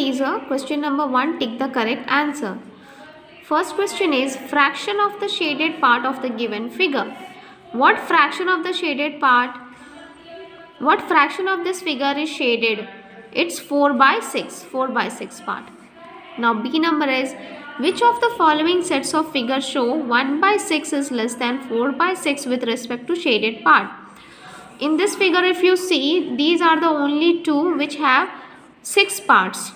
teaser. Question number 1, tick the correct answer. First question is fraction of the shaded part of the given figure. What fraction of this figure is shaded? It's 4 by 6 part. Now B number is, which of the following sets of figures show 1 by 6 is less than 4 by 6 with respect to shaded part? In this figure, if you see, these are the only two which have 6 parts.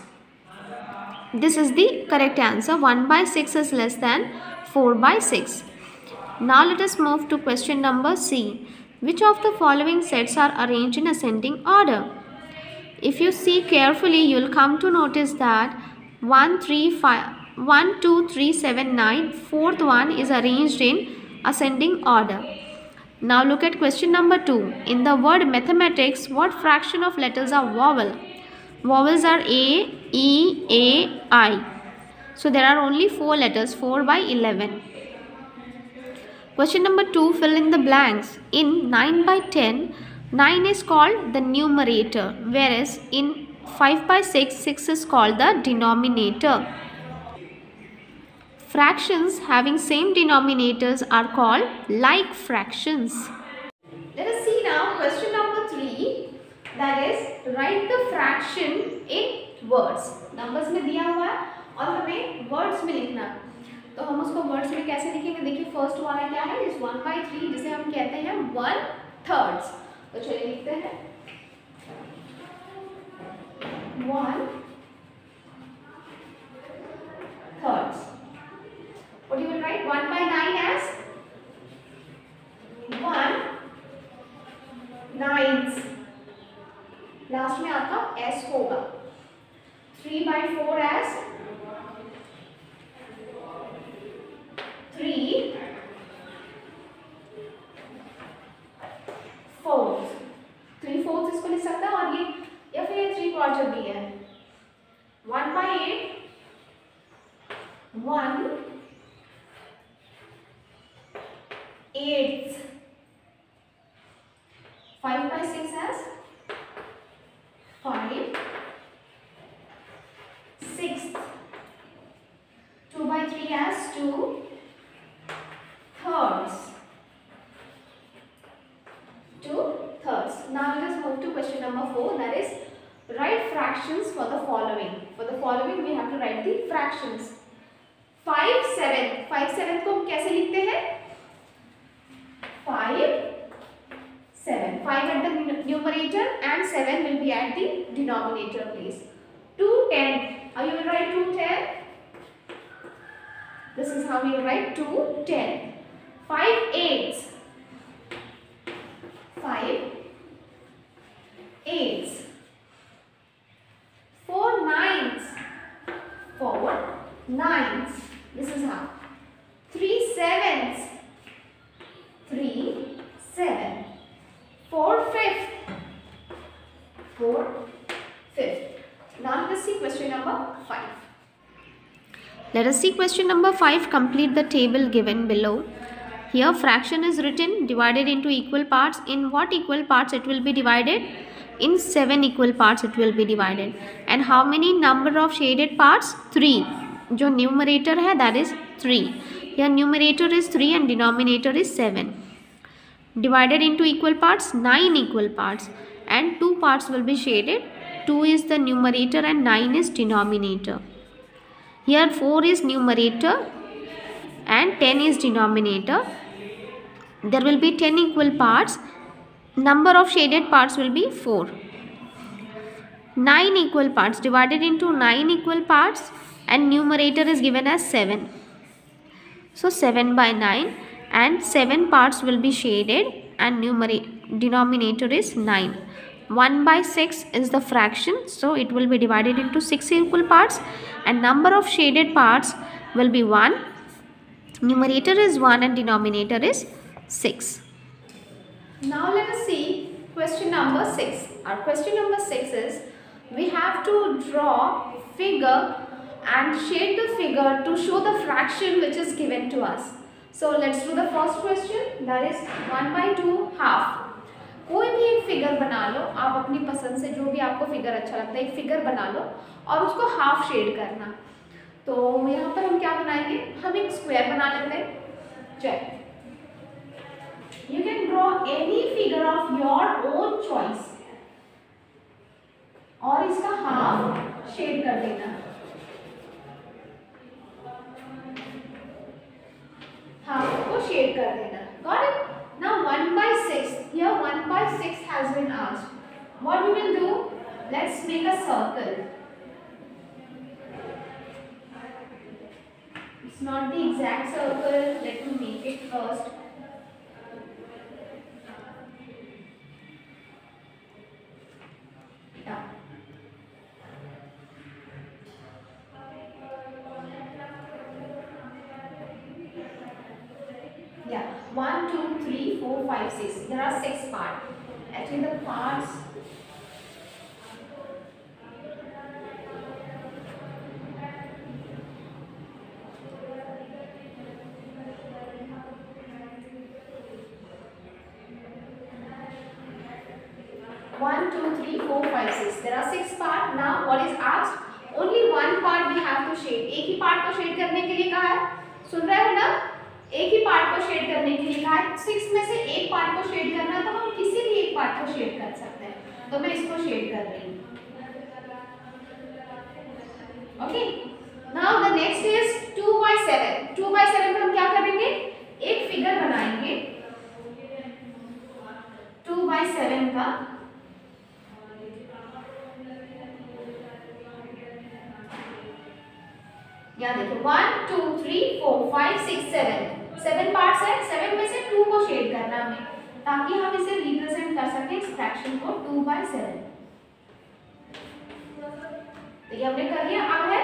This is the correct answer. 1 by 6 is less than 4 by 6. Now let us move to question number C. Which of the following sets are arranged in ascending order? If you see carefully, you will come to notice that 1, 2, 3, 7, 9, fourth one is arranged in ascending order. Now look at question number 2. In the word mathematics, what fraction of letters are vowel? Vowels are A, E, A, I. So there are only 4 letters, 4 by 11. Question number 2, fill in the blanks. In 9 by 10, 9 is called the numerator, whereas in 5 by 6, 6 is called the denominator. Fractions having same denominators are called like fractions. Let us see now question number 3, that is write the fraction in words. Numbers में दिया हुआ है और हमें words में लिखना है, तो हम उसको words में कैसे लिखेंगे? देखिए फर्स्ट वाला क्या है, इस 1 by 3 जिसे हम कहते हैं 1/3. तो चलिए लिखते हैं 1/3. What you will write? 1 by 9 as 1/9. Last में आपका s होगा. 3 by 4 as 3/4. 3/4 इसको लिख सकता है, और ये या फिर ये 3/4 भी है. 1 by 8 1/8. 5 by 6 as 5/6. 2 by 3 as 2/3. 2/3. Now let us move to question number 4, that is write fractions for the following. For the following we have to write the fractions. 5/7. 5/7 को हम कैसे लिखते हैं? 5/7. 5 at the numerator and 7 will be at the denominator, please. 2/10. How you will write 2/10? This is how we will write 2/10. 5/8. 5/8. 4/9. 4/9. This is how. 3/7. 3/7. 4/5. 4/5. Now let us see question number 5. Let us see question number 5. Complete the table given below. Here fraction is written, divided into equal parts. In what equal parts it will be divided? In 7 equal parts it will be divided. And how many number of shaded parts? 3. जो numerator है, that is 3. Here numerator is 3 and denominator is 7. Divided into equal parts, 9 equal parts, and 2 parts will be shaded. 2 is the numerator and 9 is denominator. Here 4 is numerator and 10 is denominator. There will be 10 equal parts. Number of shaded parts will be 4. 9 equal parts, divided into 9 equal parts, and numerator is given as 7. So 7 by 9, and 7 parts will be shaded and denominator is 9. 1 by 6 is the fraction, so it will be divided into 6 equal parts, and number of shaded parts will be 1. Numerator is 1 and denominator is 6. Now let us see question number 6. Our question number 6 is, we have to draw figure and shade the figure to show the fraction which is given to us. So let's do the first question, that is 1 by 2 half. कोई भी एक figure बना लो आप अपनी पसंद से, जो भी आपको फिगर अच्छा लगता है एक फिगर बना लो और उसको हाफ शेड करना। तो यहाँ पर हम क्या बनाएंगे, हम एक स्क्वायर बना लेते हैं। Check, you can draw any figure of your own choice और इसका हाफ शेड कर देना, हाफ को शेड कर देना। Got it? Now 1/6, here 1/6 has been asked. What we will do? Let's make a circle. It's not the exact circle. Let me make it first. Yeah, 1, 2, 3, 4, 5, 6. There are 6 parts. Actually, the parts. One, two, three, four, five, six. There are 6 parts. Now, what is asked? Only one part we have to shade. एक ही part को shade करने के लिए कहा है. सुन रहे हो ना? एक ही पार्ट को शेड करने के लिए कहा है। 6 में से एक पार्ट को शेड करना, तो हम किसी भी एक पार्ट को शेड कर सकते हैं। तो मैं इसको शेड कर रही हूँ। Okay, now the next is 2/7। 2/7 में हम क्या करेंगे, एक फिगर बनाएंगे 2/7 का। यहाँ देखो 1, 2, 3, 4, 5, 6, 7 पार्ट्स है। 7 में से 2 को शेड करना हमें, ताकि हम इसे रिप्रेजेंट कर सकें इस फ्रैक्शन को 2/7। तो ये हमने कर लिया। अब है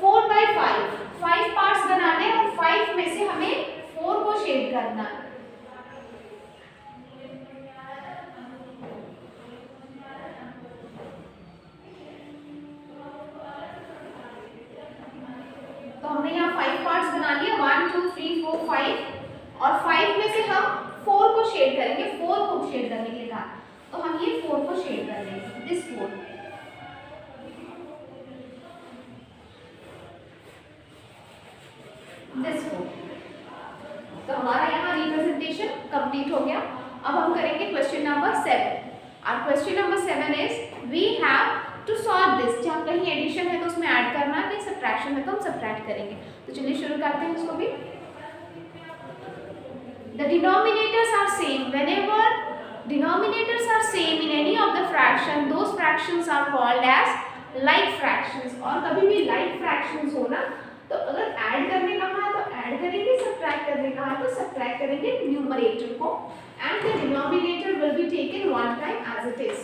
4/5। 5 पार्ट्स बनाने और 5 में से हमें 4 को शेड करना है। तो हमने यहाँ 5 पार्ट्स बना लिए, 1, 2, 3, 4, 5 और 5 में से हम 4 को शेड करेंगे। 4 को शेड करने के लिए कहा, तो हम ये 4 को शेड कर लेंगे, दिस 4। दिस 4। तो हमारा यहाँ रिप्रेजेंटेशन कंप्लीट हो गया। अब हम करेंगे क्वेश्चन नंबर 7। और question number 7 is we have to solve this. जहाँ कहीं एडिशन है तो उसमें ऐड करना है, कहीं सब्ट्रैक्शन है तो हम सब्ट्रैक्ट करेंगे। तो चलिए शुरू करते हैं इसको भी। The denominators are same. Whenever denominators are same in any of the fraction, those fractions are called as like fractions. और कभी भी like fractions हो ना, तो अगर ऐड करने का है तो ऐड करेंगे, सब्ट्रैक्ट करने का है तो सब्ट्रैक्ट करेंगे न्यूमरेटर को, and the denominator will be taken one time as it is.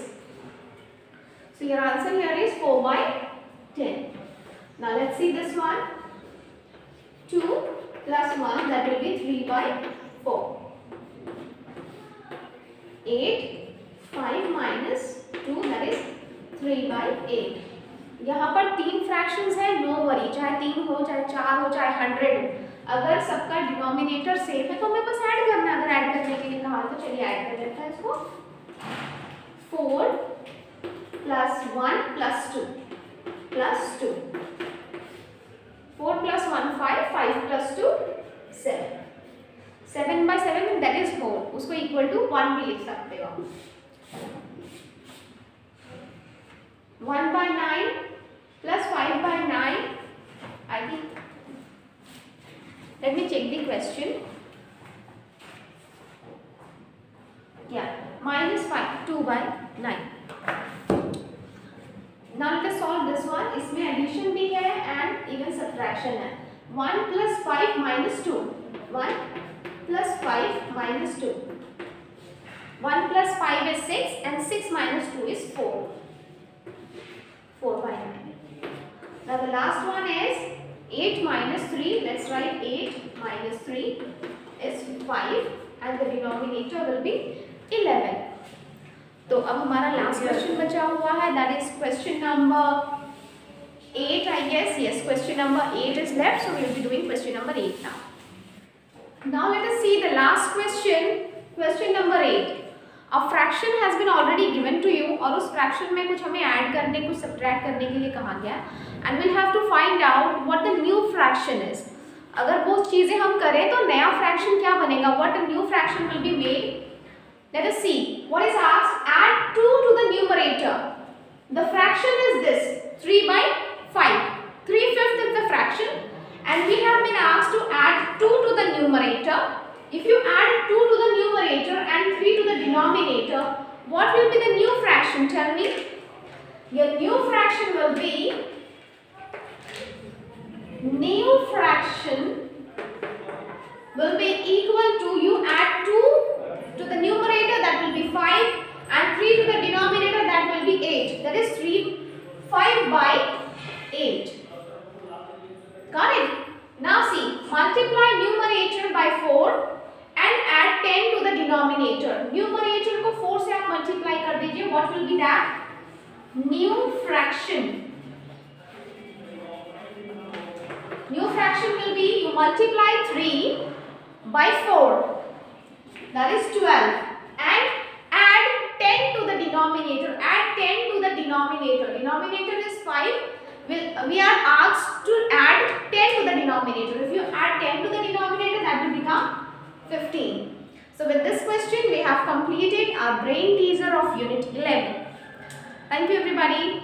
So your answer here is 4/10. Now let's see this one. 2 plus 1, that will be 3/4. 8, 5 minus 2, that is 3/8. यहाँ पर 3 fractions है, no worry, चाहे 3 हो, चाहे 4 हो, चाहे 100 हो, अगर सबका डिनोमिनेटर सेम है तो हमें बस ऐड करना है। अगर ऐड करने के लिए कहा तो चलिए ऐड कर लेते हैं इसको। 4 plus 1 plus 2 plus 2. 4 plus 1 5, 5 plus 2 7. 7/7 that is 4, उसको इक्वल टू 1 भी लिख सकते हो। 1/9 plus 5/9, I think, let me check the question. Yeah, -5, 2/9. Now let us solve this one. इसमें एडिशन भी है एंड इवन सब्ट्रैक्शन है। 1 plus 5 minus 2. 1 plus 5 minus 2. 1 plus 5 is 6 and 6 minus 2 is 4. 4/9. Now the last one is 8 minus 3. Let's write 8 minus 3 is 5 and the denominator will be 11. तो अब हमारा last question बचा हुआ है, that is question number 8 I guess. Yes, question number 8 is left, so we will be doing question number 8 now. Now let us see the last question, question number 8. A fraction has been already given to you और उस fraction में कुछ हमें add करने, कुछ subtract करने के लिए कहा गया है and we'll have to find out what the new fraction is. अगर वो चीज़ें हम करें तो नया fraction क्या बनेगा? What a new fraction will be made? Let us see. What is asked? Add 2 to the numerator. The fraction is this, 3 by 5. 3/5 is the fraction and we have been asked to add 2 to the numerator. If you add 2 to the numerator and 3 to the denominator, what will be the new fraction? Tell me. Your new fraction will be equal to, you add 2 to the numerator, that will be 5, and 3 to the denominator, that will be 8. That is 5 by 8. Got it? Now see, multiply numerator by 4 and add 10 to the denominator. Numerator को 4 से आप multiply कर दीजिए. What will be that? New fraction. New fraction will be, you multiply 3 by 4. That is 12. And add 10 to the denominator. Add 10 to the denominator. Denominator is 5. We are asked to add 10 to the denominator. If you add 10 to the denominator, that will become 15. So with this question, we have completed our brain teaser of unit 11. Thank you everybody.